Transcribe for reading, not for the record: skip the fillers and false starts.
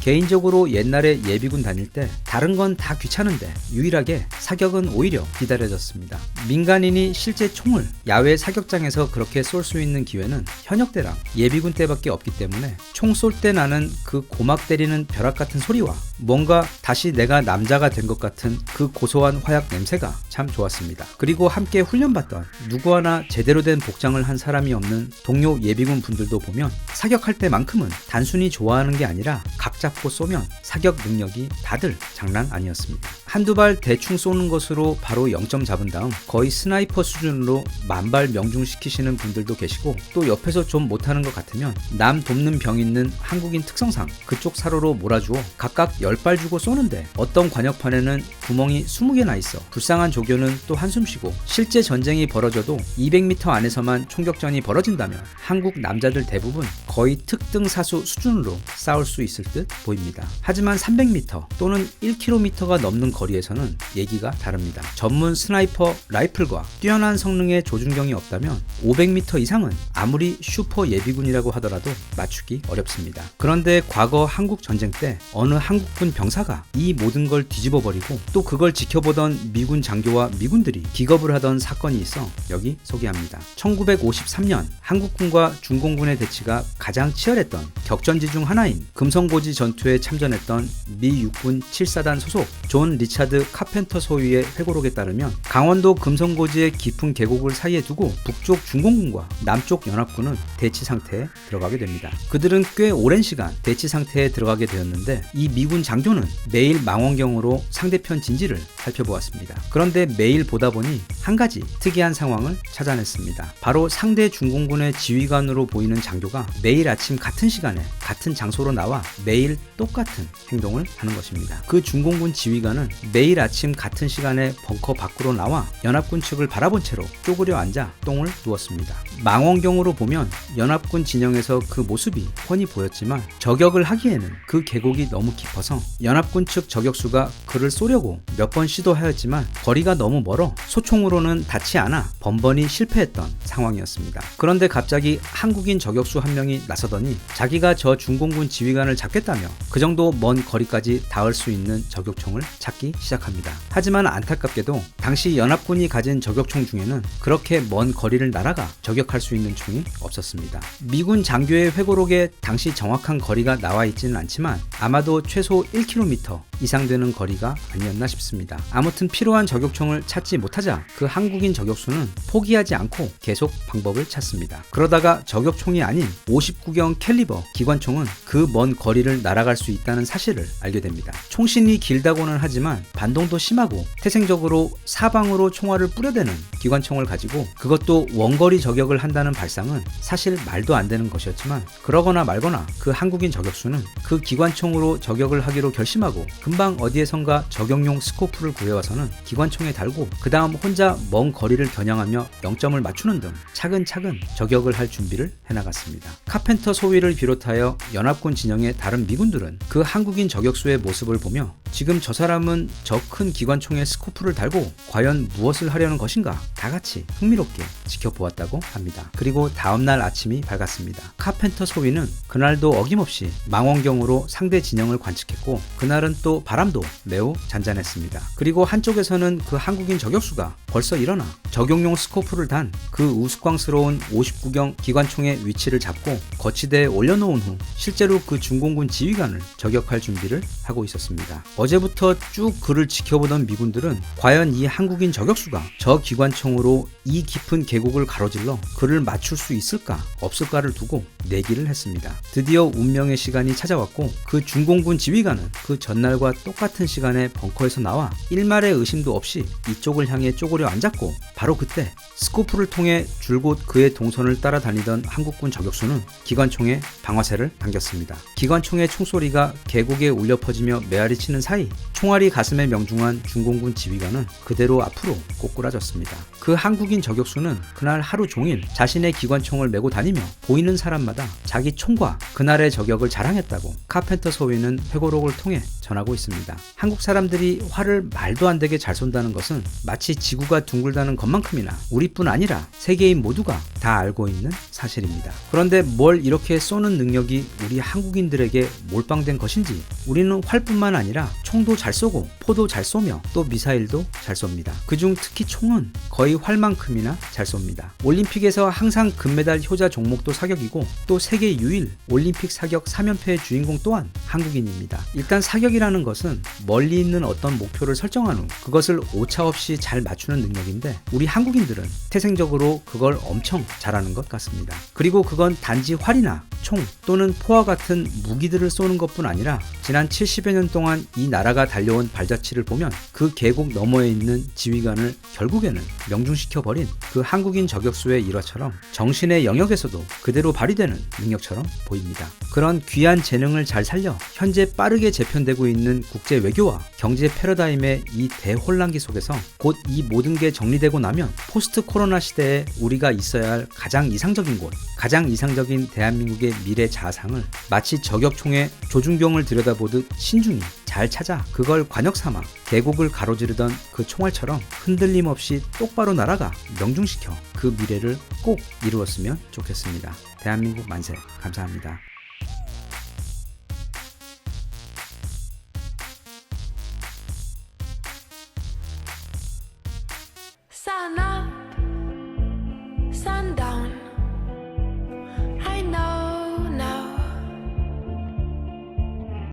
개인적으로 옛날에 예비군 다닐 때 다른 건 다 귀찮은데 유일하게 사격은 오히려 기다려졌습니다. 민간인이 실제 총을 야외 사격장에서 그렇게 쏠 수 있는 기회는 현역 때랑 예비군 때밖에 없기 때문에 총 쏠 때 나는 그 고막 때리는 벼락 같은 소리와 뭔가 다시 내가 남자가 된 것 같은 그 고소한 화약 냄새가 참 좋았습니다. 그리고 함께 훈련받던 누구 하나 제대로 된 복장을 한 사람이 없는 동료 예비군 분들도 보면 사격할 때만큼은 단순히 좋아하는 게 아니라 각 잡고 쏘면 사격 능력이 다들 장난 아니었습니다. 한두 발 대충 쏘는 것으로 바로 0점 잡은 다음 거의 스나이퍼 수준으로 만발 명중시키시는 분들도 계시고, 또 옆에서 좀 못하는 것 같으면 남 돕는 병 있는 한국인 특성상 그쪽 사로로 몰아주어 각각 10발 주고 쏘는데 어떤 관역판에는 구멍이 20개나 있어 불쌍한 조교는 또 한숨 쉬고, 실제 전쟁이 벌어져도 200m 안에서만 총격전이 벌어진다면 한국 남자들 대부분 거의 특등사수 수준으로 싸울 수 있을 듯 보입니다. 하지만 300m 또는 1km가 넘는 거리에서는 얘기가 다릅니다. 전문 스나이퍼 라이플과 뛰어난 성능의 조준경이 없다면 500m 이상은 아무리 슈퍼 예비군이라고 하더라도 맞추기 어렵습니다. 그런데 과거 한국 전쟁 때 어느 한국군 병사가 이 모든 걸 뒤집어버리고 또 그걸 지켜보던 미군 장교와 미군들이 기겁을 하던 사건이 있어 여기 소개합니다. 1953년 한국군과 중공군의 대치가 가장 치열했던 격전지 중 하나인 금성고지 전투에 참전했던 미 육군 7사단 소속 존 리차드 카펜터 소위의 회고록에 따르면 강원도 금성고지의 깊은 계곡을 사이에 두고 북쪽 중공군과 남쪽 연합군은 대치 상태에 들어가게 됩니다. 그들은 꽤 오랜 시간 대치 상태에 들어가게 되었는데 이 미군 장교는 매일 망원경으로 상대편 진지를 살펴보았습니다. 그런데 매일 보다 보니 한 가지 특이한 상황을 찾아냈습니다. 바로 상대 중공군의 지휘관으로 보이는 장교가 매일 아침 같은 시간에 같은 장소로 나와 매일 똑같은 행동을 하는 것입니다. 그 중공군 지휘관은 매일 아침 같은 시간에 벙커 밖으로 나와 연합군 측을 바라본 채로 쪼그려 앉아 똥을 누웠습니다. 망원경으로 보면 연합군 진영에서 그 모습이 훤히 보였지만 저격을 하기에는 그 계곡이 너무 깊어서 연합군 측 저격수가 그를 쏘려고 몇 번 시도하였지만 거리가 너무 멀어 소총으로는 닿지 않아 번번이 실패했던 상황이었습니다. 그런데 갑자기 한국인 저격수 한 명이 나서더니 자기가 저 중공군 지휘관을 잡겠다며 그 정도 먼 거리까지 닿을 수 있는 저격총을 찾기 시작합니다. 하지만 안타깝게도 당시 연합군이 가진 저격총 중에는 그렇게 먼 거리를 날아가 저격할 수 있는 총이 없었습니다. 미군 장교의 회고록에 당시 정확한 거리가 나와 있지는 않지만 아마도 최소 1km 이상 되는 거리가 아니었나 싶습니다. 아무튼 필요한 저격총을 찾지 못하자 그 한국인 저격수는 포기하지 않고 계속 방법을 찾습니다. 그러다가 저격총이 아닌 59경 캘리버 기관총은 그 먼 거리를 날아갈 수 있다는 사실을 알게 됩니다. 총신이 길다고는 하지만 반동도 심하고 태생적으로 사방으로 총알을 뿌려대는 기관총을 가지고 그것도 원거리 저격을 한다는 발상은 사실 말도 안 되는 것이었지만, 그러거나 말거나 그 한국인 저격수는 그 기관총으로 저격을 하기로 결심하고 금방 어디에선가 저격용 스코프를 구해와서는 기관총에 달고 그 다음 혼자 먼 거리를 겨냥하며 0점을 맞추는 등 차근차근 저격을 할 준비를 해나갔습니다. 카펜터 소위를 비롯하여 연합군 진영의 다른 미군들은 그 한국인 저격수의 모습을 보며 지금 저 사람은 저 큰 기관총에 스코프를 달고 과연 무엇을 하려는 것인가 다 같이 흥미롭게 지켜보았다고 합니다. 그리고 다음날 아침이 밝았습니다. 카펜터 소위는 그날도 어김없이 망원경으로 상대 진영을 관측했고 그날은 또 바람도 매우 잔잔했습니다. 그리고 한쪽에서는 그 한국인 저격수가 벌써 일어나 저격용 스코프를 단 그 우스꽝스러운 59경 기관총의 위치를 잡고 거치대에 올려놓은 후 실제로 그 중공군 지휘관을 저격할 준비를 하고 있었습니다. 어제부터 쭉 그를 지켜보던 미군들은 과연 이 한국인 저격수가 저 기관총으로 이 깊은 계곡을 가로질러 그를 맞출 수 있을까 없을까를 두고 내기를 했습니다. 드디어 운명의 시간이 찾아왔고 그 중공군 지휘관은 그 전날과 똑같은 시간에 벙커에서 나와 일말의 의심도 없이 이쪽을 향해 쪼그려 앉았고, 바로 그때 스코프를 통해 줄곧 그의 동선을 따라다니던 한국군 저격수는 기관총에 방아쇠를 당겼습니다. 기관총의 총소리가 계곡에 울려 퍼지며 메아리 치는 사이 총알이 가슴에 명중한 중공군 지휘관은 그대로 앞으로 꼬꾸라졌습니다. 그 한국인 저격수는 그날 하루 종일 자신의 기관총을 메고 다니며 보이는 사람마다 자기 총과 그날의 저격을 자랑했다고 카펜터 소위는 회고록을 통해 전하고 있습니다. 있습니다. 한국 사람들이 활을 말도 안 되게 잘 쏜다는 것은 마치 지구가 둥글다는 것만큼이나 우리뿐 아니라 세계인 모두가 다 알고 있는 사실입니다. 그런데 뭘 이렇게 쏘는 능력이 우리 한국인들에게 몰빵된 것인지 우리는 활뿐만 아니라 총도 잘 쏘고 포도 잘 쏘며 또 미사일도 잘 쏩니다. 그중 특히 총은 거의 활만큼이나 잘 쏩니다. 올림픽에서 항상 금메달 효자 종목도 사격이고 또 세계 유일 올림픽 사격 3연패의 주인공 또한 한국인입니다. 일단 사격이라는 것은 멀리 있는 어떤 목표를 설정한 후 그것을 오차없이 잘 맞추는 능력인데 우리 한국인들은 태생적으로 그걸 엄청 잘하는 것 같습니다. 그리고 그건 단지 활이나 총 또는 포와 같은 무기들을 쏘는 것뿐 아니라 지난 70여 년 동안 이 나라가 달려온 발자취를 보면 그 계곡 너머에 있는 지휘관을 결국에는 명중시켜버린 그 한국인 저격수의 일화처럼 정신의 영역에서도 그대로 발휘되는 능력처럼 보입니다. 그런 귀한 재능을 잘 살려 현재 빠르게 재편되고 있는 국제 외교와 경제 패러다임의 이 대혼란기 속에서 곧 이 모든 게 정리되고 나면 포스트 코로나 시대에 우리가 있어야 할 가장 이상적인 곳, 가장 이상적인 대한민국의 미래 자상을 마치 저격총에 조준경을 들여다보듯 신중히 잘 찾아 그걸 관역 삼아 계곡을 가로지르던 그 총알처럼 흔들림 없이 똑바로 날아가 명중시켜 그 미래를 꼭 이루었으면 좋겠습니다. 대한민국 만세. 감사합니다.